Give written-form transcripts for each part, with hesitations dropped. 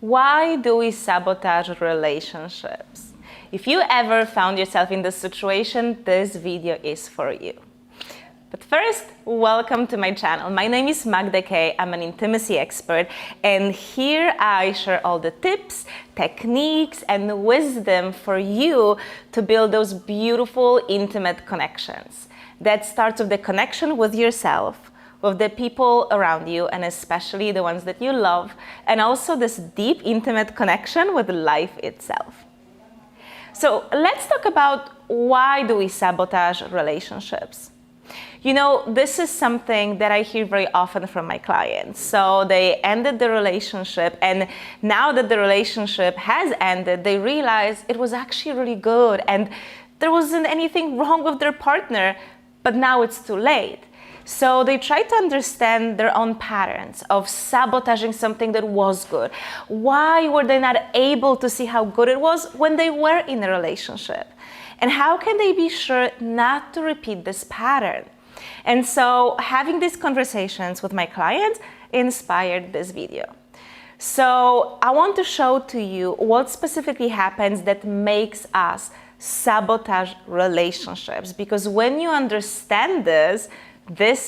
Why do we sabotage relationships? If you ever found yourself in this situation, this video is for you. But first, welcome to my channel. My name is Magda K. I'm an intimacy expert, and here I share all the tips, techniques, and wisdom for you to build those beautiful, intimate connections. That starts with the connection with yourself, with the people around you, and especially the ones that you love, and also this deep, intimate connection with life itself. So let's talk about why do we sabotage relationships. You know, this is something that I hear very often from my clients. So they ended the relationship, and now that the relationship has ended, they realize it was actually really good and there wasn't anything wrong with their partner, but now it's too late. So they try to understand their own patterns of sabotaging something that was good. Why were they not able to see how good it was when they were in a relationship? And how can they be sure not to repeat this pattern? And so having these conversations with my clients inspired this video. So I want to show to you what specifically happens that makes us sabotage relationships. Because when you understand this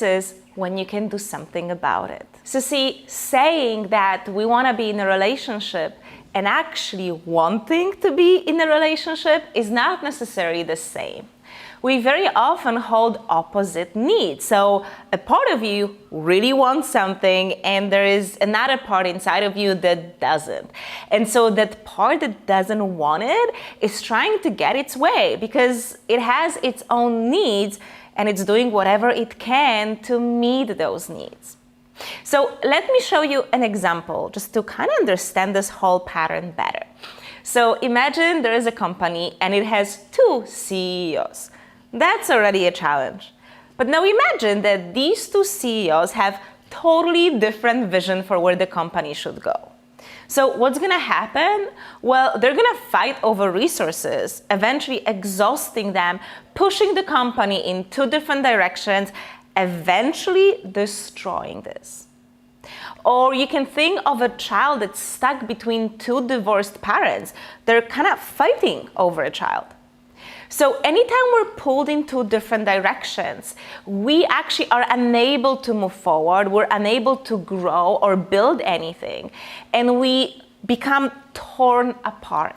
is when you can do something about it. So see, saying that we want to be in a relationship and actually wanting to be in a relationship is not necessarily the same. We very often hold opposite needs. So a part of you really wants something and there is another part inside of you that doesn't. And so that part that doesn't want it is trying to get its way because it has its own needs and it's doing whatever it can to meet those needs. So let me show you an example just to kind of understand this whole pattern better. So imagine there is a company and it has two CEOs. That's already a challenge. But now imagine that these two CEOs have totally different vision for where the company should go. So what's gonna happen? Well, they're gonna fight over resources, eventually exhausting them, pushing the company in two different directions, eventually destroying this. Or you can think of a child that's stuck between two divorced parents. They're kind of fighting over a child. So anytime we're pulled in two different directions, we actually are unable to move forward, we're unable to grow or build anything, and we become torn apart.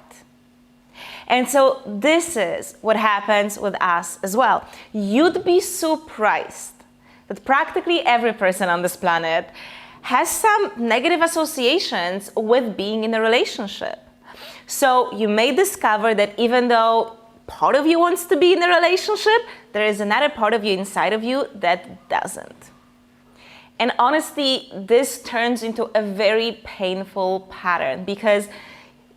And so this is what happens with us as well. You'd be surprised that practically every person on this planet has some negative associations with being in a relationship. So you may discover that even though part of you wants to be in a relationship, there is another part of you inside of you that doesn't. And honestly, this turns into a very painful pattern because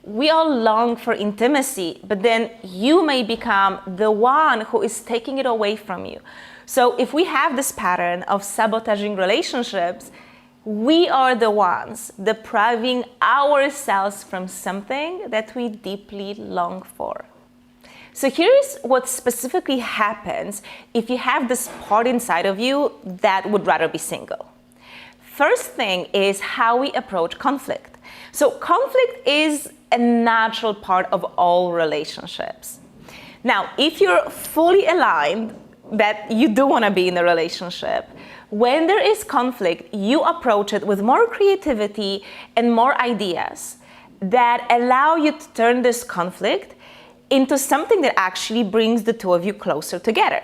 we all long for intimacy, but then you may become the one who is taking it away from you. So if we have this pattern of sabotaging relationships, we are the ones depriving ourselves from something that we deeply long for. So here's what specifically happens if you have this part inside of you that would rather be single. First thing is how we approach conflict. So conflict is a natural part of all relationships. Now, if you're fully aligned that you do want to be in a relationship, when there is conflict, you approach it with more creativity and more ideas that allow you to turn this conflict into something that actually brings the two of you closer together.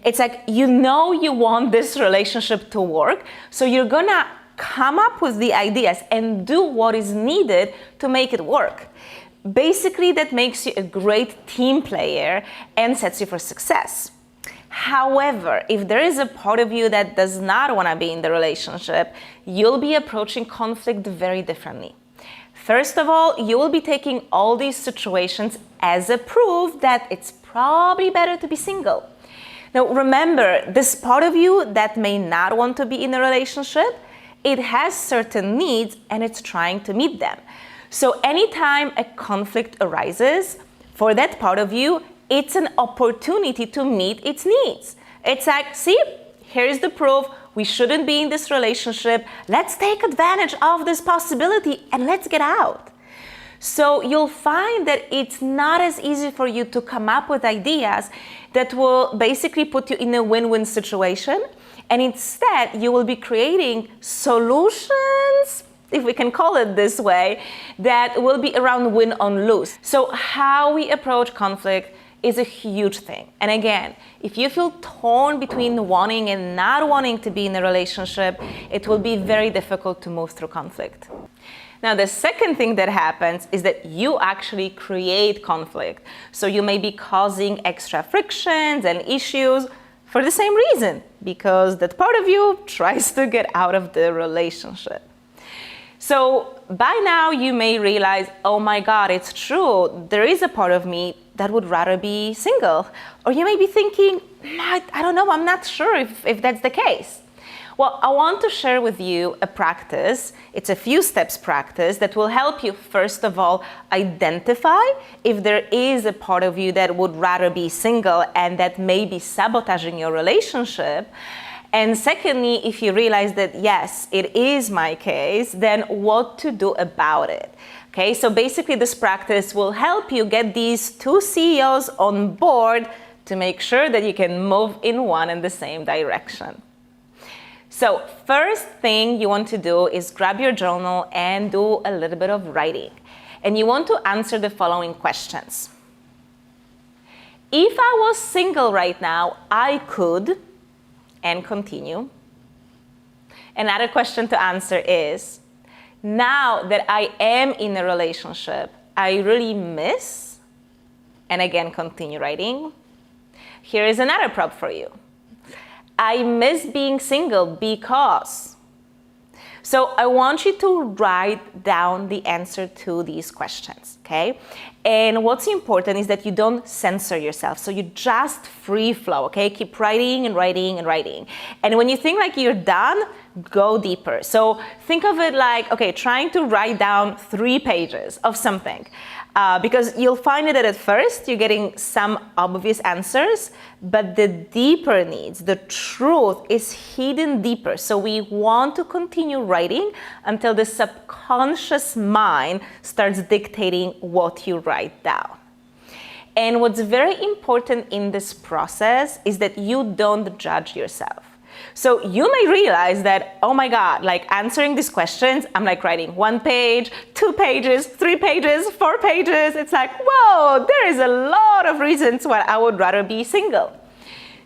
It's like, you know, you want this relationship to work, so you're gonna come up with the ideas and do what is needed to make it work. Basically, that makes you a great team player and sets you for success. However, if there is a part of you that does not want to be in the relationship, you'll be approaching conflict very differently. First of all, you will be taking all these situations as a proof that it's probably better to be single. Now remember, this part of you that may not want to be in a relationship, it has certain needs and it's trying to meet them. So anytime a conflict arises, for that part of you, it's an opportunity to meet its needs. It's like, see, here's the proof, we shouldn't be in this relationship, let's take advantage of this possibility and let's get out. So you'll find that it's not as easy for you to come up with ideas that will basically put you in a win-win situation. And instead, you will be creating solutions, if we can call it this way, that will be around win on lose. So how we approach conflict is a huge thing. And again, if you feel torn between wanting and not wanting to be in a relationship, it will be very difficult to move through conflict. Now, the second thing that happens is that you actually create conflict. So you may be causing extra frictions and issues for the same reason, because that part of you tries to get out of the relationship. So by now you may realize, oh my God, it's true. There is a part of me that would rather be single. Or you may be thinking, I don't know, I'm not sure if that's the case. Well, I want to share with you a practice. It's a few steps practice that will help you, first of all, identify if there is a part of you that would rather be single and that may be sabotaging your relationship. And secondly, if you realize that, yes, it is my case, then what to do about it. Okay, so basically this practice will help you get these two CEOs on board to make sure that you can move in one and the same direction. So first thing you want to do is grab your journal and do a little bit of writing. And you want to answer the following questions. If I was single right now, I could, and continue. Another question to answer is, now that I am in a relationship, I really miss, and again, continue writing. Here is another prop for you. I miss being single because. So I want you to write down the answer to these questions, okay? And what's important is that you don't censor yourself. So you just free flow, okay? Keep writing and writing and writing. And when you think like you're done, go deeper. So think of it like, okay, trying to write down 3 pages of something. Because you'll find that at first you're getting some obvious answers, but the deeper needs, the truth is hidden deeper. So we want to continue writing until the subconscious mind starts dictating what you write down. And what's very important in this process is that you don't judge yourself. So you may realize that, oh my God, like answering these questions, I'm like writing 1 page, 2 pages, 3 pages, 4 pages. It's like, whoa, there is a lot of reasons why I would rather be single.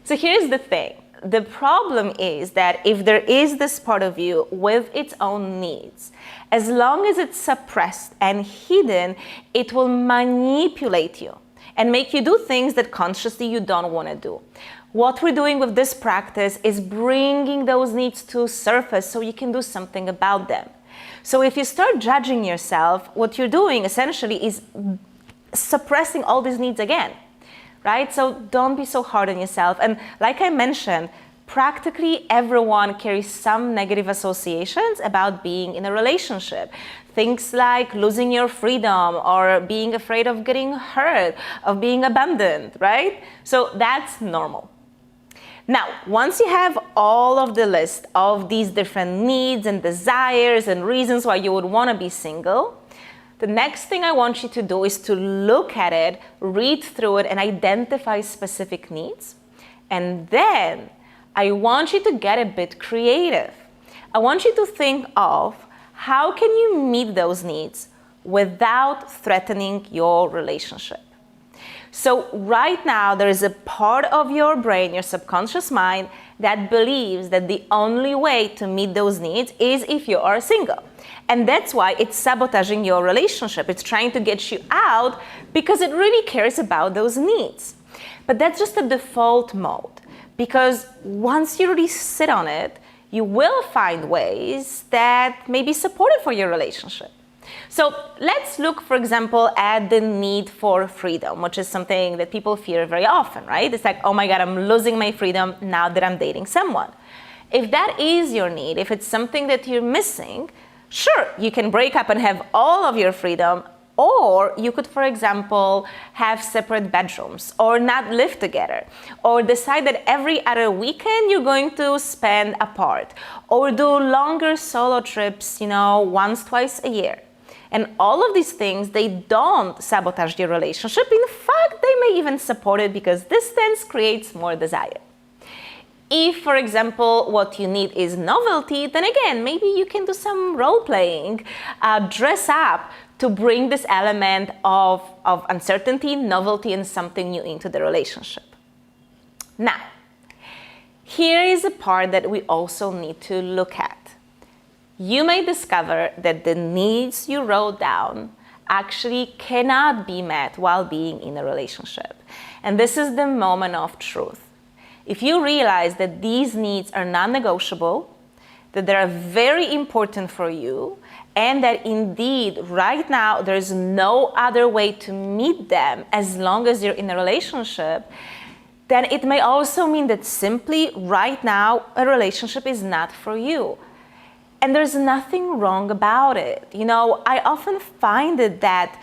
So here's the thing. The problem is that if there is this part of you with its own needs, as long as it's suppressed and hidden, it will manipulate you and make you do things that consciously you don't want to do. What we're doing with this practice is bringing those needs to surface so you can do something about them. So if you start judging yourself, what you're doing essentially is suppressing all these needs again, right? So don't be so hard on yourself. And like I mentioned, practically everyone carries some negative associations about being in a relationship. Things like losing your freedom or being afraid of getting hurt, of being abandoned, right? So that's normal. Now, once you have all of the list of these different needs and desires and reasons why you would want to be single, the next thing I want you to do is to look at it, read through it, and identify specific needs. And then I want you to get a bit creative. I want you to think of how can you meet those needs without threatening your relationship. So right now, there is a part of your brain, your subconscious mind, that believes that the only way to meet those needs is if you are single. And that's why it's sabotaging your relationship. It's trying to get you out because it really cares about those needs. But that's just a default mode, because once you really sit on it, you will find ways that may be supportive for your relationship. So let's look, for example, at the need for freedom, which is something that people fear very often, right? It's like, oh my God, I'm losing my freedom now that I'm dating someone. If that is your need, if it's something that you're missing, sure, you can break up and have all of your freedom, or you could, for example, have separate bedrooms or not live together, or decide that every other weekend you're going to spend apart, or do longer solo trips, once, twice a year. And all of these things, they don't sabotage your relationship. In fact, they may even support it because distance creates more desire. If, for example, what you need is novelty, then again, maybe you can do some role-playing, dress up to bring this element of uncertainty, novelty, and something new into the relationship. Now, here is a part that we also need to look at. You may discover that the needs you wrote down actually cannot be met while being in a relationship. And this is the moment of truth. If you realize that these needs are non-negotiable, that they are very important for you, and that indeed right now there is no other way to meet them as long as you're in a relationship, then it may also mean that simply right now a relationship is not for you. And there's nothing wrong about it. You know, I often find it that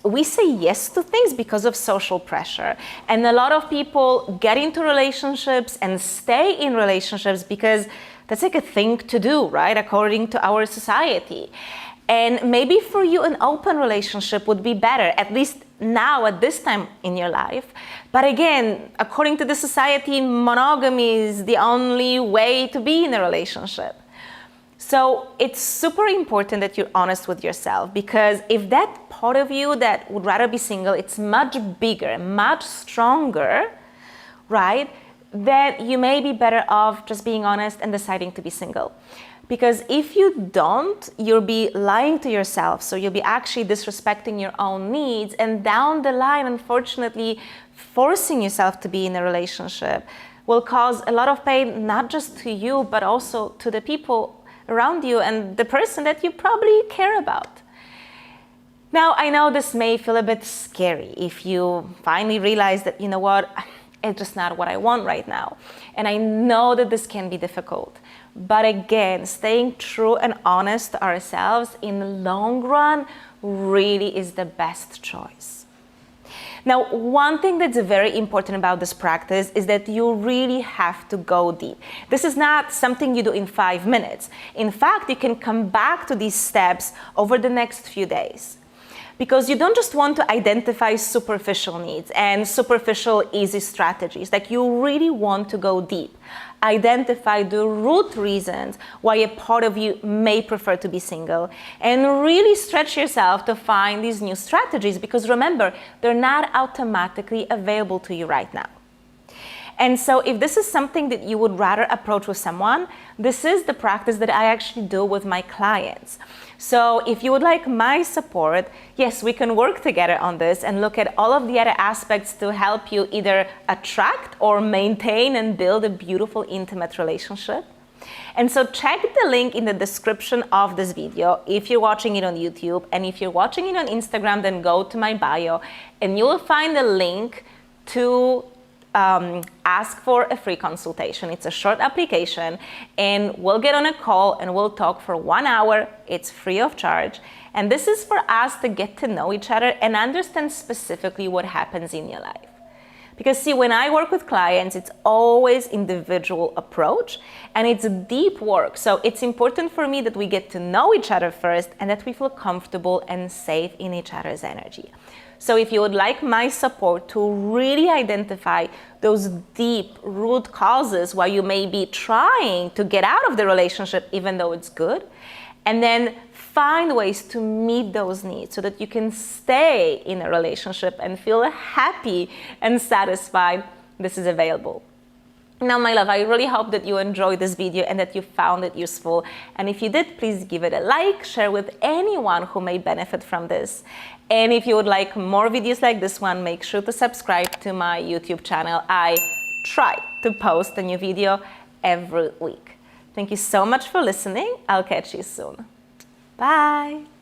we say yes to things because of social pressure. And a lot of people get into relationships and stay in relationships because that's like a thing to do, right? According to our society. And maybe for you, an open relationship would be better, at least now at this time in your life. But again, according to the society, monogamy is the only way to be in a relationship. So it's super important that you're honest with yourself, because if that part of you that would rather be single, it's much bigger, much stronger, right? Then you may be better off just being honest and deciding to be single. Because if you don't, you'll be lying to yourself. So you'll be actually disrespecting your own needs, and down the line, unfortunately, forcing yourself to be in a relationship will cause a lot of pain, not just to you, but also to the people around you and the person that you probably care about. Now, I know this may feel a bit scary if you finally realize that, you know what, it's just not what I want right now. And I know that this can be difficult. But again, staying true and honest to ourselves in the long run really is the best choice. Now, one thing that's very important about this practice is that you really have to go deep. This is not something you do in 5 minutes. In fact, you can come back to these steps over the next few days. Because you don't just want to identify superficial needs and superficial easy strategies. Like, you really want to go deep. Identify the root reasons why a part of you may prefer to be single, and really stretch yourself to find these new strategies, because remember, they're not automatically available to you right now. And so if this is something that you would rather approach with someone, this is the practice that I actually do with my clients. So if you would like my support, yes, we can work together on this and look at all of the other aspects to help you either attract or maintain and build a beautiful, intimate relationship. And so check the link in the description of this video if you're watching it on YouTube, and if you're watching it on Instagram, then go to my bio and you will find a link to ask for a free consultation. It's a short application, and we'll get on a call and we'll talk for 1 hour. It's free of charge. And this is for us to get to know each other and understand specifically what happens in your life. Because see, when I work with clients, it's always individual approach and it's deep work. So it's important for me that we get to know each other first and that we feel comfortable and safe in each other's energy. So if you would like my support to really identify those deep root causes why you may be trying to get out of the relationship even though it's good, and then find ways to meet those needs so that you can stay in a relationship and feel happy and satisfied, this is available. Now, my love, I really hope that you enjoyed this video and that you found it useful. And if you did, please give it a like, share with anyone who may benefit from this. And if you would like more videos like this one, make sure to subscribe to my YouTube channel. I try to post a new video every week. Thank you so much for listening. I'll catch you soon. Bye.